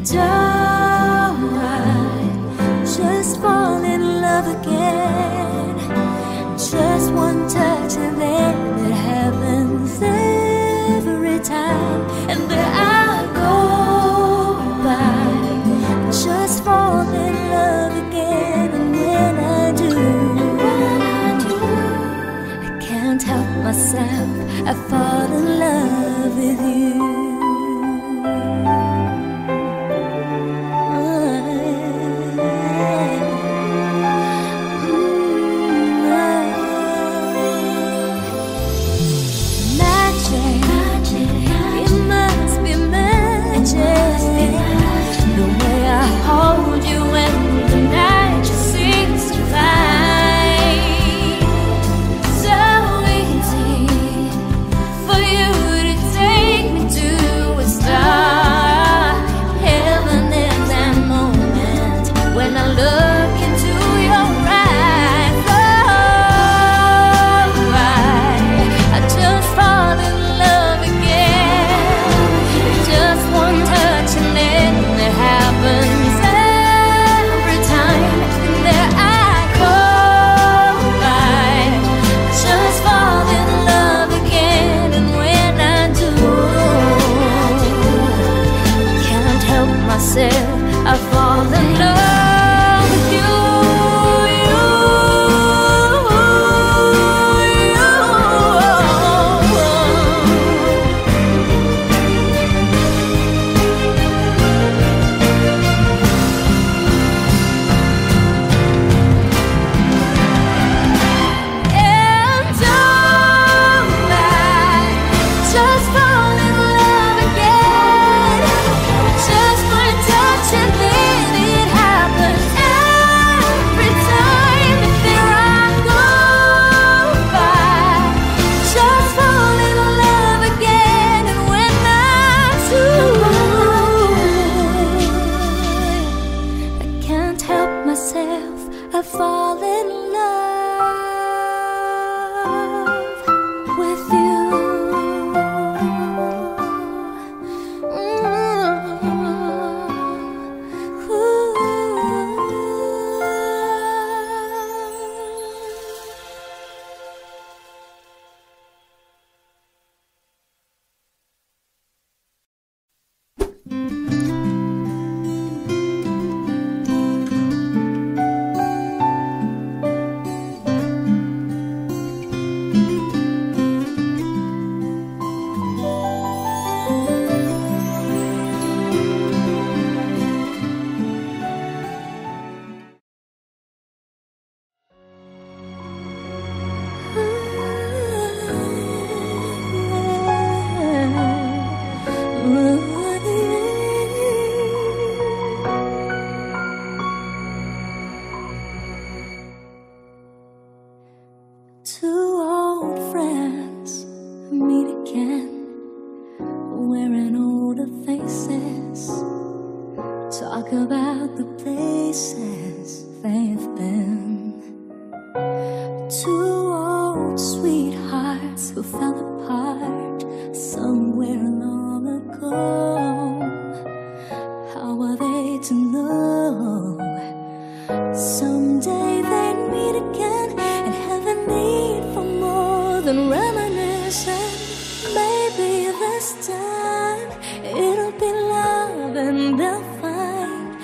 Don't I just fall in love again? Just one touch and then it happens every time. And there I go by, just fall in love again. And when I do, I can't help myself, I fall in love with you. I fall in love with you. And don't I just fall in love again? Just one touch and then it happens every time. There I go by, just fall in love again. And when I do, I can't help myself, I fall in love with you. Two old friends meet again, wearing older faces, talk about the places they've been. Two old sweethearts who fell apart somewhere long ago. How are they to know someday they'd meet again and have a need for more than reminiscing? Maybe this time it'll be love and they'll find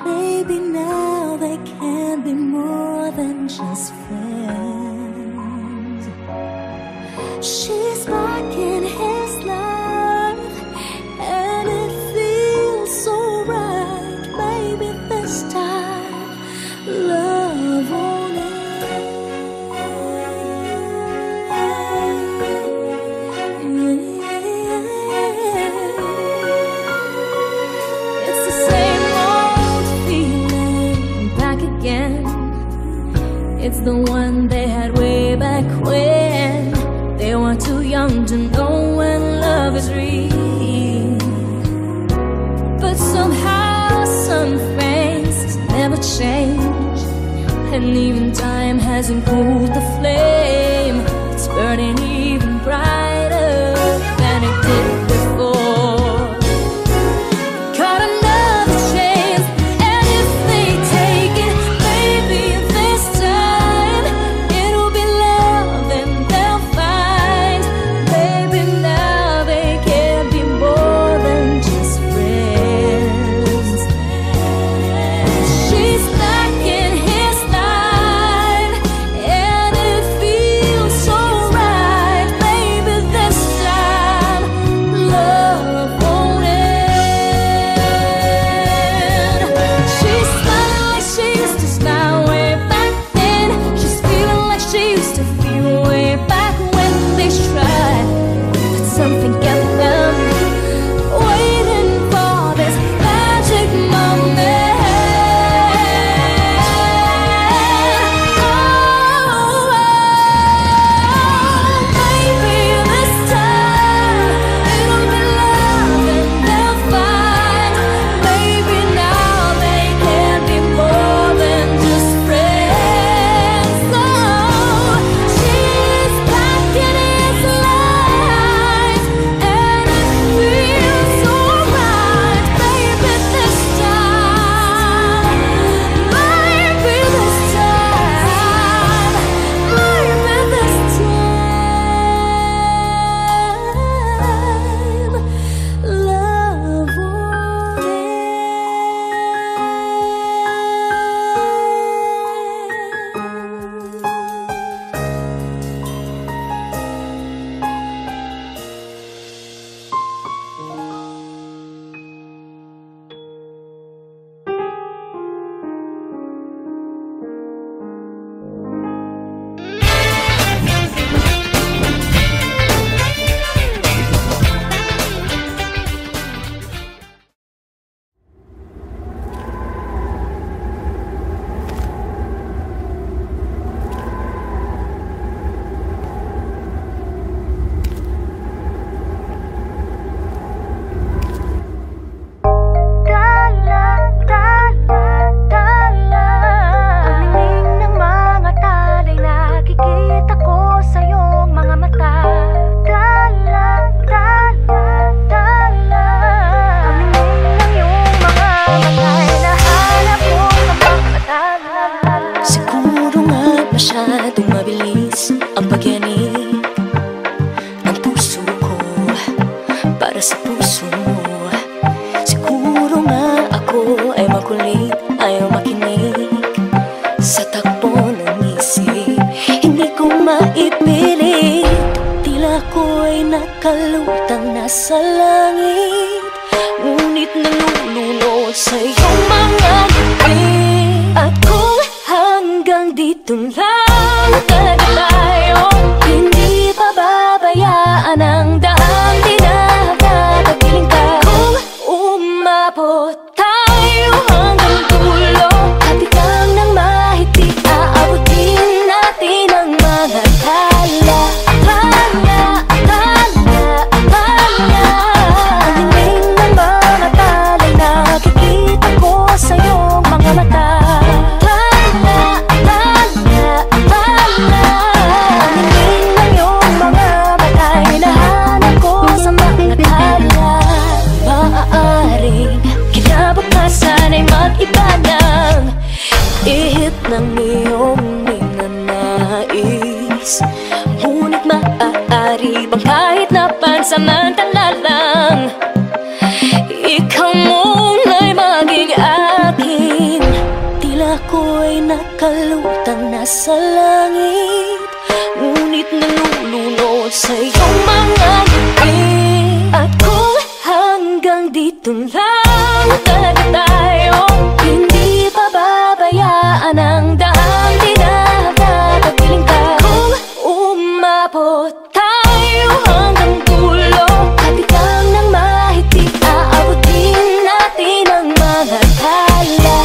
maybe now they can be more than just friends. She's back in his life and it feels so right. Maybe this time love won't end. It's the same old feeling back again. It's the one they had way back when they were too young to know when love is real. But somehow some things never change, and even time hasn't cooled the flame. It's burning even brighter than it did before. Caught another ako'y nakalutang nasa langit, ngunit nalulunod sa iyong mga ngiti. At kung hanggang dito lang talaga tayo, hindi pababayaan ang daang tinahagatagiling ka. Kung umabot tayo hanggang dulo, hati lang ng mahigpit, aabutin natin ang mga tala. Ng iyong ninanais, ngunit maaari bang kahit na pansamantala lang, ikaw muna'y maging akin? Tila ko'y nakalutang nasa langit, ngunit nalulunod sa iyong mga ngiti. At kung hanggang dito lang talaga tayo, hindi pababayaan ang daang tinahagatagiling ka. Kung umabot tayo hanggang dulo, hati lang ng mahigpit, aabutin natin ang mga tala.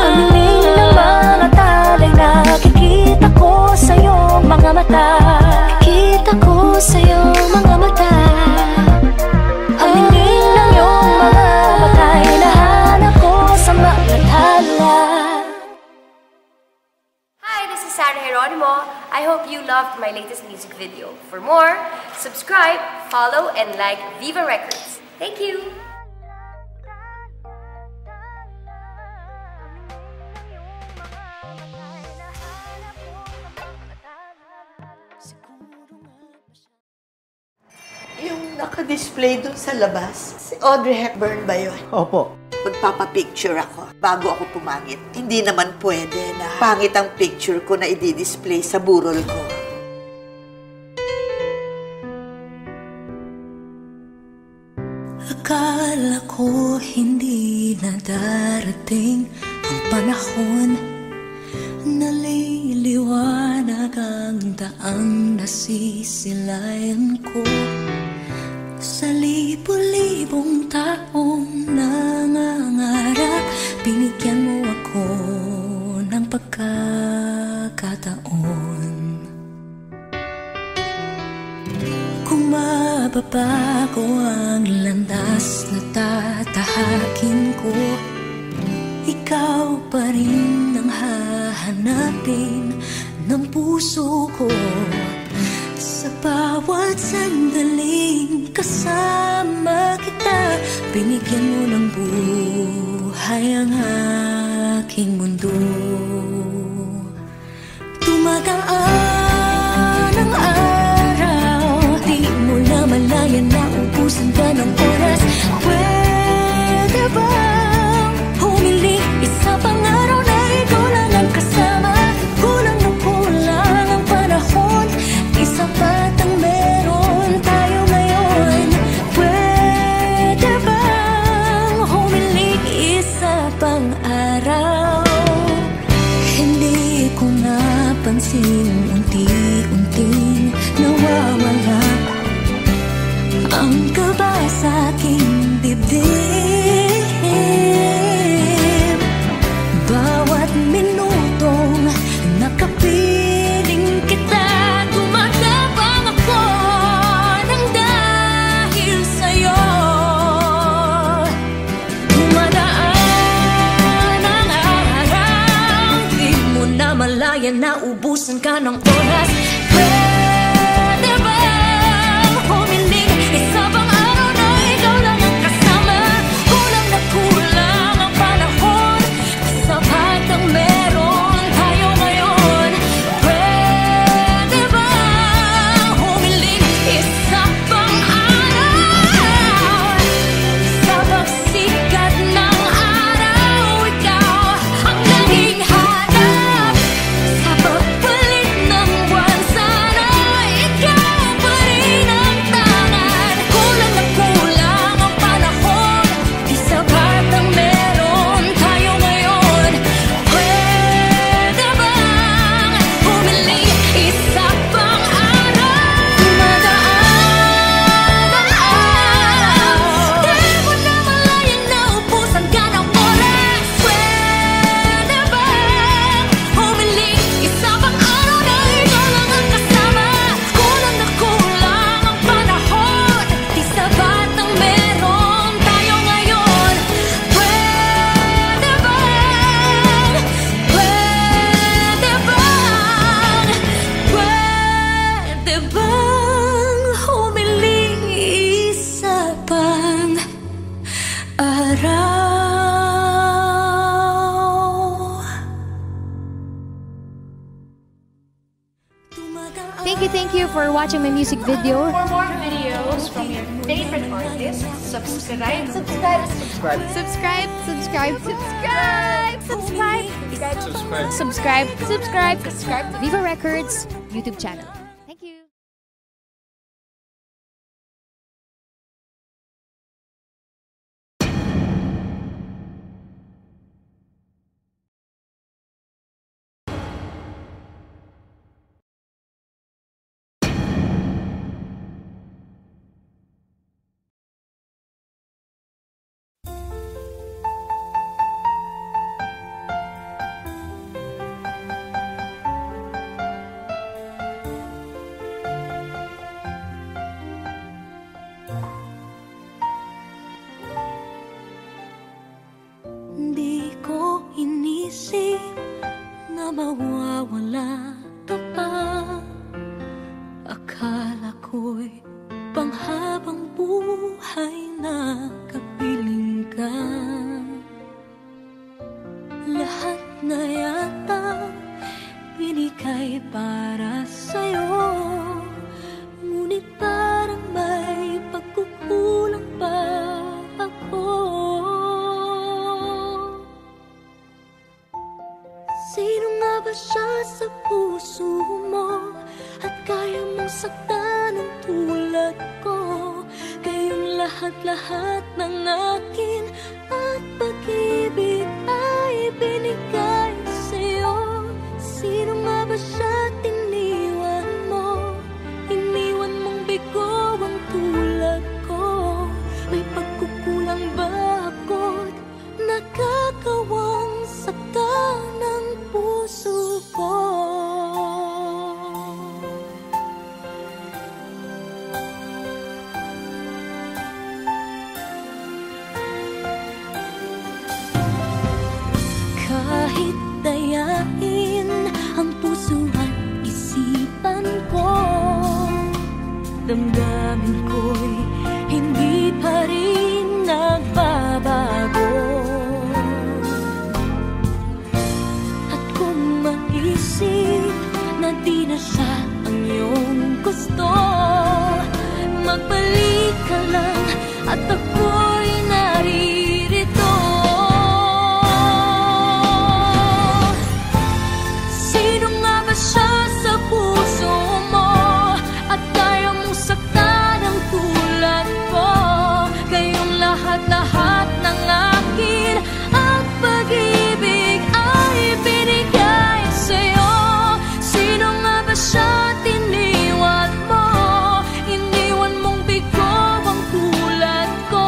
Ang hiling ng mga tala'y nakikita ko sa iyong mga mata. Kita ko sa iyong mga mata, ang lingin ng iyong mga mata, hinahanap ko sa mga tala. Hi, this is Sarah Geronimo. I hope you loved my latest music video. For more, subscribe, follow, and like Viva Records. Thank you! Yung naka-display dun sa labas, si Audrey Hepburn ba yun? Opo. Magpapapicture ako bago ako pumangit. Hindi naman pwede na pangit ang picture ko na i-display sa burol ko. Akala ko hindi na darating ang panahon, naliliwanag ang daang nasisilayan ko. Sa libo-libong taong nangangarap, binigyan mo ako ng pagkakataon. taon. Kung mababago ang landas na tatahakin ko, ikaw pa rin ang hahanapin ng puso ko. Sa bawat sandaling kasama kita, binigyan mo ng buhay ang aking mundo. Tumagaan ang araw, di mo na malayan na ubusan ka ng oras. Pwede bang humiling isa pang araw na ikaw lang ang kasama? Kulang na kulang ang panahon, isa pat ang meron tayo ngayon. Pwede bang humiling isa pang araw? Hindi ko napansin, unti-unting nawawala ang kaba sa aking dibdib. Bawat minutong nakapiling kita, tumatapang ako ng dahil sa'yo. Tumadaan ang araw, di mo na malayan na ubusan ka ng oras. Pwede bang humiling isa pang araw na ikaw lang ang kasama? Kulang na kulang ang panahon, sapat ang meron tayo ngayon. Pwede bang humiling isa pang araw? Sa pagsikat ng araw, ikaw ang naging hanap. Sa pagpalit ng buwan, sana ikaw pa rin ang tangan. Kulang na kulang ang panahon, di sapat ang meron tayo ngayon. Pwede bang humiling isa pang araw? Tumadaan ang araw, di mo na malayan na ubusan ka ng oras. Pwede bang humiling isa pang araw na ikaw lang ang kasama? Kulang na kulang ang panahon, di sapat ang meron tayo ngayon. Pwede bang humiling isa pang araw? Thank you for watching my music video. For more videos from your favorite artists, subscribe. Subscribe, subscribe, subscribe, subscribe to Viva Records YouTube channel. Thank you. Di ko inisip na mawawala ka pa. Akala ko'y panghabang buhay na kapiling ka. Lahat na yata binigay para sa'yo, ngunit parang may pagkukulang pa ako. Sino nga ba siya sa puso mo at kaya mong saktan ng tulad ko? Kayong lahat-lahat ng akin at pag-ibig ay binigay sa'yo. Sino nga ba siya tiniwan mo? Iniwan mong bigo ang tulad ko. May pagkukulang ba ako't nakakawang saktan ng puso ko? siya ang iyong gusto. Magbalik ka lang at ako'y naririto. Sino nga ba siya sa puso mo at kaya mong saktan ang tulad ko? Kayong lahat-lahat ng akin at pag-ibig ay binigay sa'yo. Sino nga ba siya at iniwan mo? Iniwan mong bigo ang tulad ko.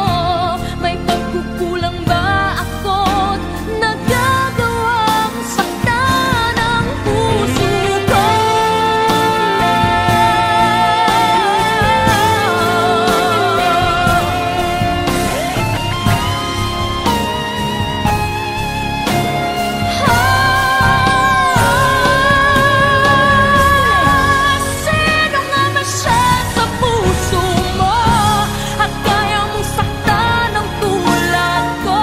May pagkukulang ba ako't nagagawang saktan ang puso ko? Sino nga ba siya sa puso mo at kaya mong saktan ang tulad ko?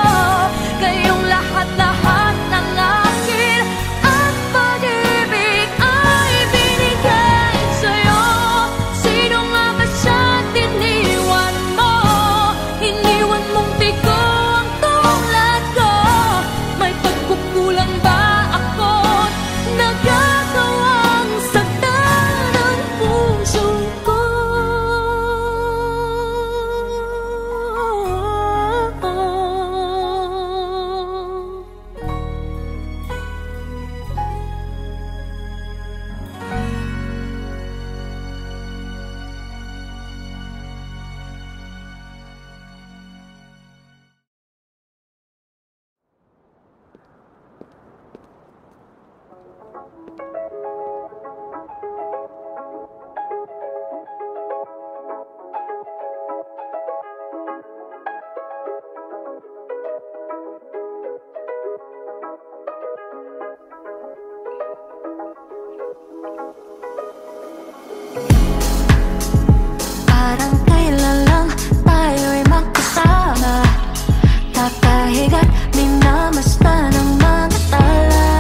Kayong lahat-lahat ng akin at pag-ibig ay binigay sa'yo. Sino nga ba siya at iniwan mo? Iniwan mong bigo ang tulad ko. May pagkukulang ba ako't nagagawang saktan ang puso ko? Parang kailan lang tayo'y magkasama, kakahiga't minamasta ng mga tala.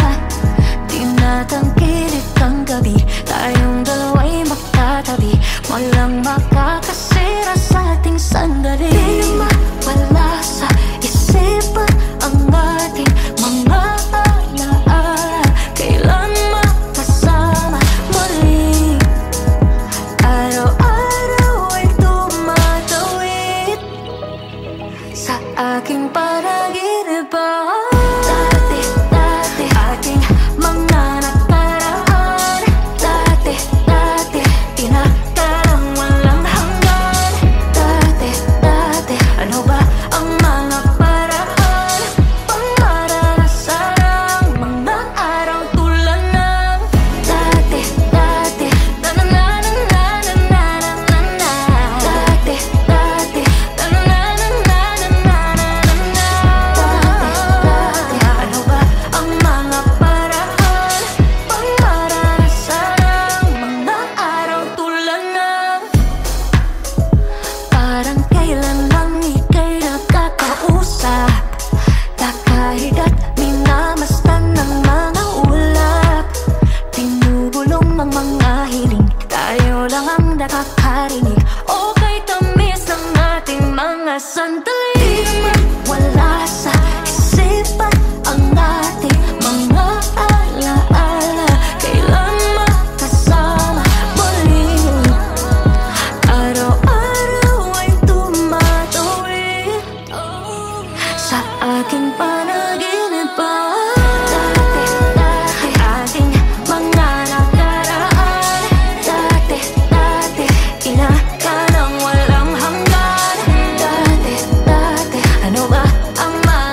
Tinatangkilik ang gabi, tayong dalawa'y magkatabi. Walang makakasira sa ating sandali. Di na mawala sa isipan ang ating mga alaala. Kailan makasama muli? Araw-araw ay tumatawid sa aking panaginip. Dati-dati ating mga nakaraan. Dati-dati tinatarang walang hanggan. Dati-dati ano ba ang mga paraan? Pangaranasan mga araw tulad ng dati-dati. Na-na-na-na-na-na-na-na-na. Dati-dati. Na-na-na-na-na-na-na-na. Dati-dati ano ba ang mga paraan? Pangaranasan mga araw tulad ng parang kailan lang ika'y nakakausap, kakahiga't minamastan ng mga ulap. Pinubulong ang mga hiling, tayo lang ang nakakarinig. Okay, tamis ng ating mga sandali. Di naman wala sa isipan ang ating mga alaala. Kailan makasama muli? Araw-araw ay tumatawid sa aking panaginip. Dati-dati ating mga nakaraan. Dati-dati tinatanang walang hanggan. Dati-dati ano ba ang mga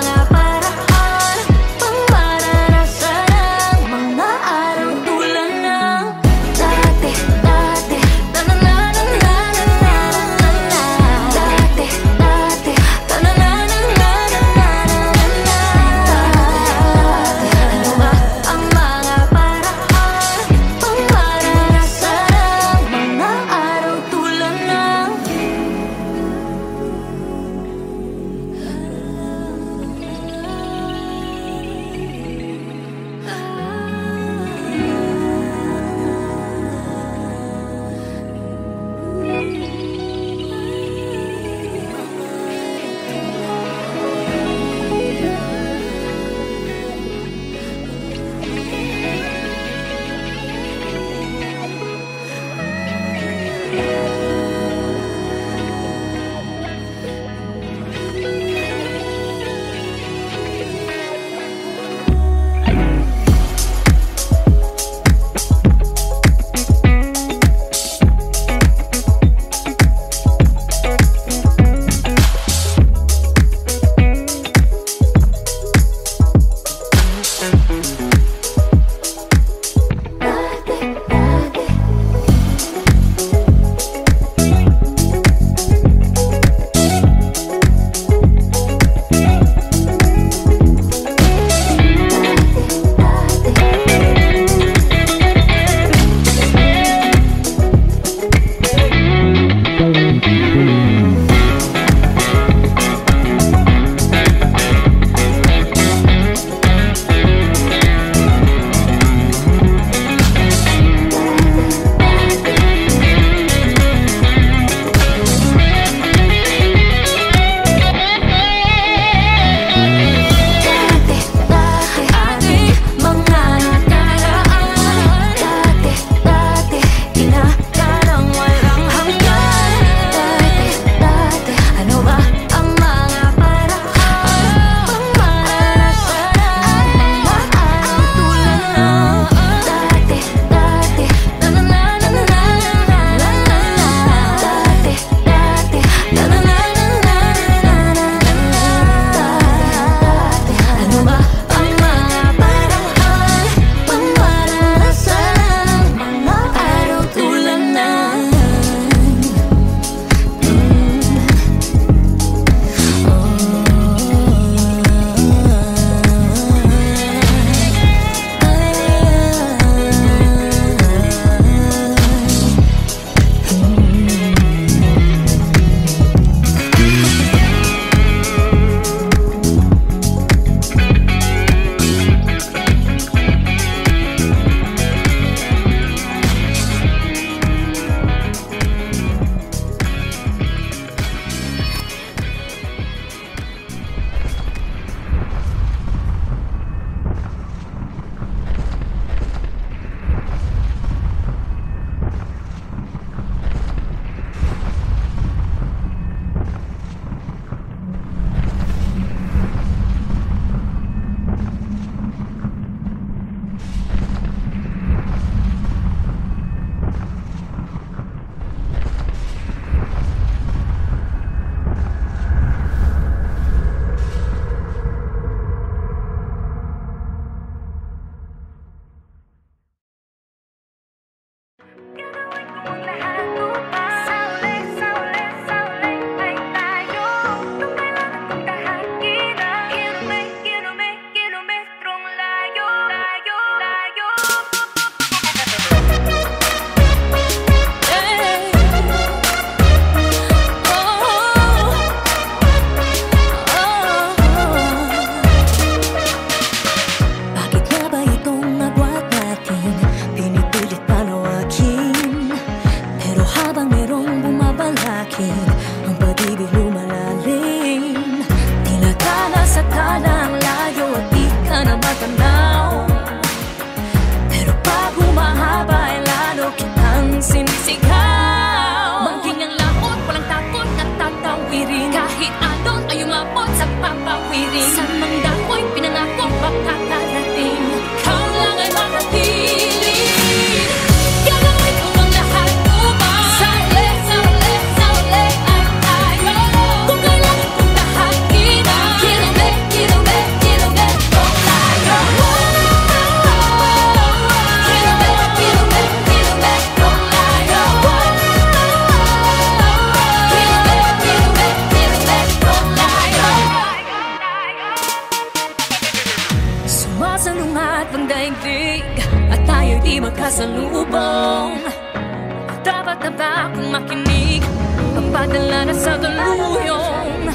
padala na sa daluyong.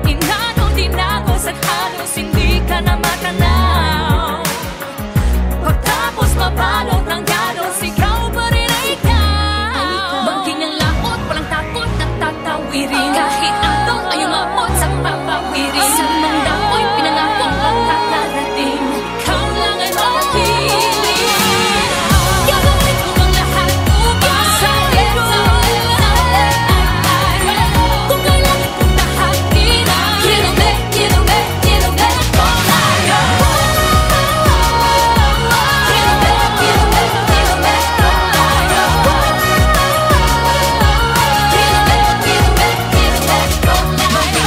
Inano din ako sa halos hindi ka na matanaw. Pagtapos mabalot ng galos, ikaw pa rin ay ikaw. Bangking ang laot, walang takot at tatawirin. Kahit anong ay umabot sa papawirin. Sa mandako'y pinangako ang kakarating. Ikaw lang ay makiling. Gagawin ko ang lahat upang sa'yo. Kung kailangan kong tahakin, kilobe, kilobe, kilobe ko tayo. Kilobe, kilobe, kilobe ko tayo. Kilobe, kilobe, kilobe ko tayo.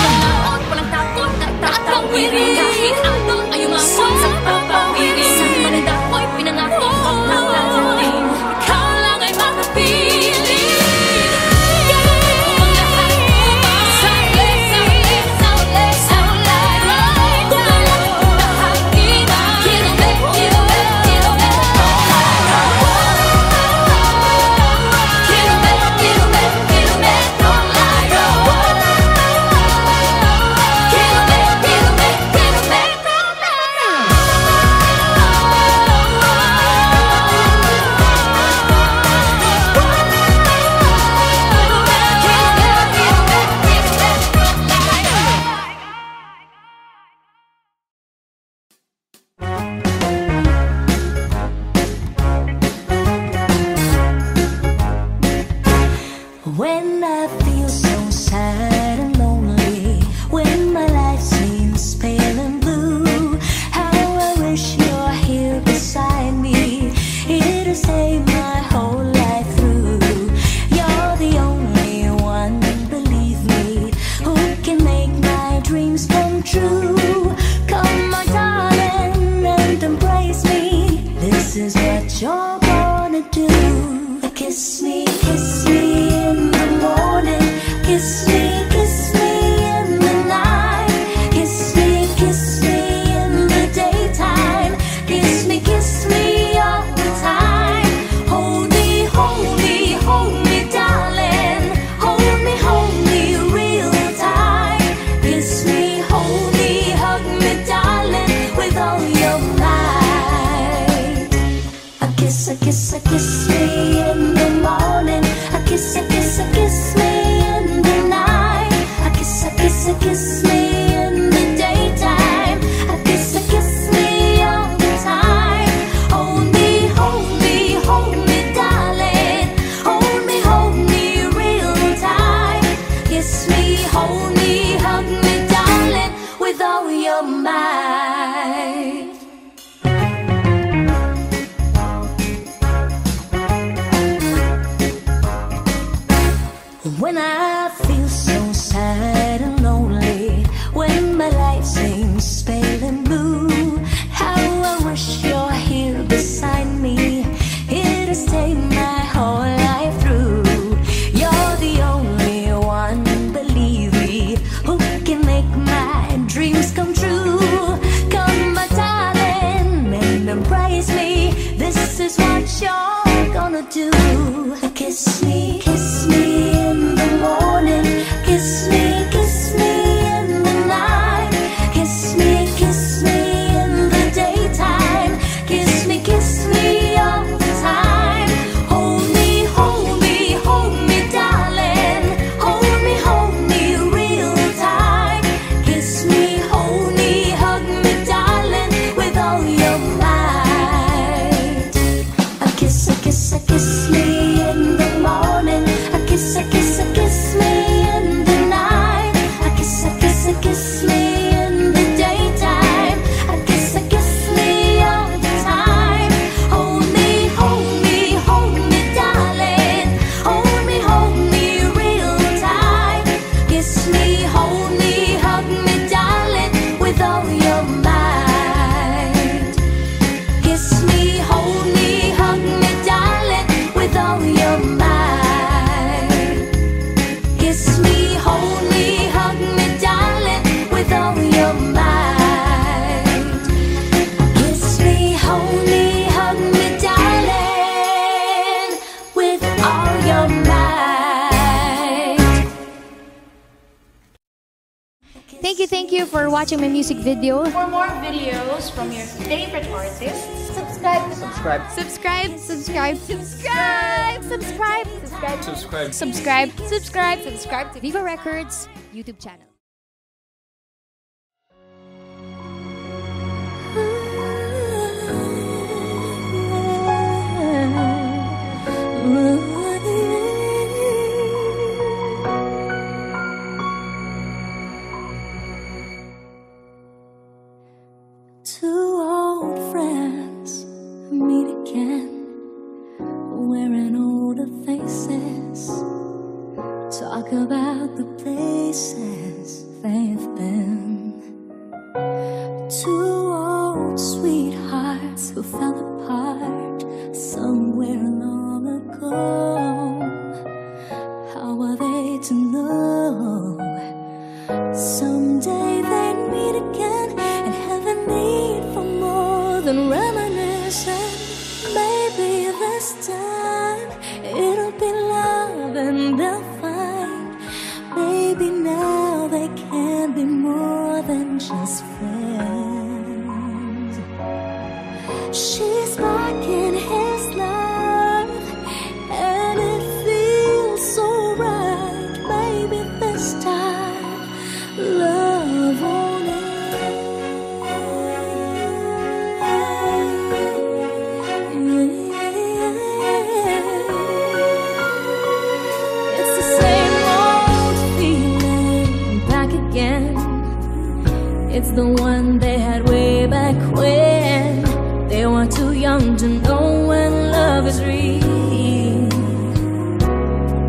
Walang takot at tatawirin. Kahit ano ay umabot sa papawirin. Sa mandako'y pinangako ang nakarating. Ikaw lang ay makapili. Gagawin ko ang lahat upang sa'yo. Kung kailangan kong tahakin, kilobe, kilobe, kilobe ko tayo. Kilobe, kilobe, kilobe ko tayo. Kilobe, kilobe, kilobe ko When I feel so sad and lonely, when my life seems pale and blue, how I wish you're here beside me, here to save my whole life through. You're the only one, believe me, who can make my dreams come true. Come, my darling, and embrace me. This is what you're gonna do. Kiss me in the morning. Kiss me in the night. Kiss me in the daytime. Kiss me all the time. Hold me, darling. Hold me real tight. Kiss me, hold me, hug me, darling, with all your might. A kiss me in the morning. A kiss me in the night. A kiss me in the daytime. A kiss me all the time. Hold me, darling. Hold me real tight. Kiss me, hold me, hug me, darling, with all your might. When I feel so sad and lonely, when my life seems pale and blue, how I wish you're here beside me, here to stay my whole life through. You're the only one, believe me, who can make my dreams come true. Come, my darling, and embrace me. This is what you're gonna do. Kiss me in the morning. Kiss me in the night. Kiss me in the daytime. Kiss me all the time. Hold me, darling. Hold me real tight. Kiss me, hold me, hug me, darling, with all your might. A kiss me in the morning. A kiss me in the night. A kiss me in the daytime. A kiss me all the time. Hold me, darling. Hold me real tight. Kiss me, hold me, hug me, darling, with all your might. Kiss me, hold me, hug me, darling, with all your thank you for watching my music video. For more videos from your favorite artists, subscribe. Subscribe, subscribe, subscribe, subscribe, subscribe to Viva Records YouTube channel. Two old friends meet again, wearing older faces, talk about the places they've been. Two old sweethearts who fell apart somewhere long ago. How are they to know? Someday they'd meet again and have a need for more than reminiscing. Maybe this time it'll be love and they'll find. Maybe now they can be more than just friends. She's back in his life and it feels so right. Maybe this time love won't end. It's the same old feeling back again. It's the one they had way back when they were too young to know when love is real.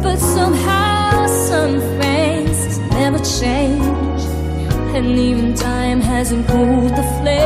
But somehow some things never change, and even time hasn't cooled the flame.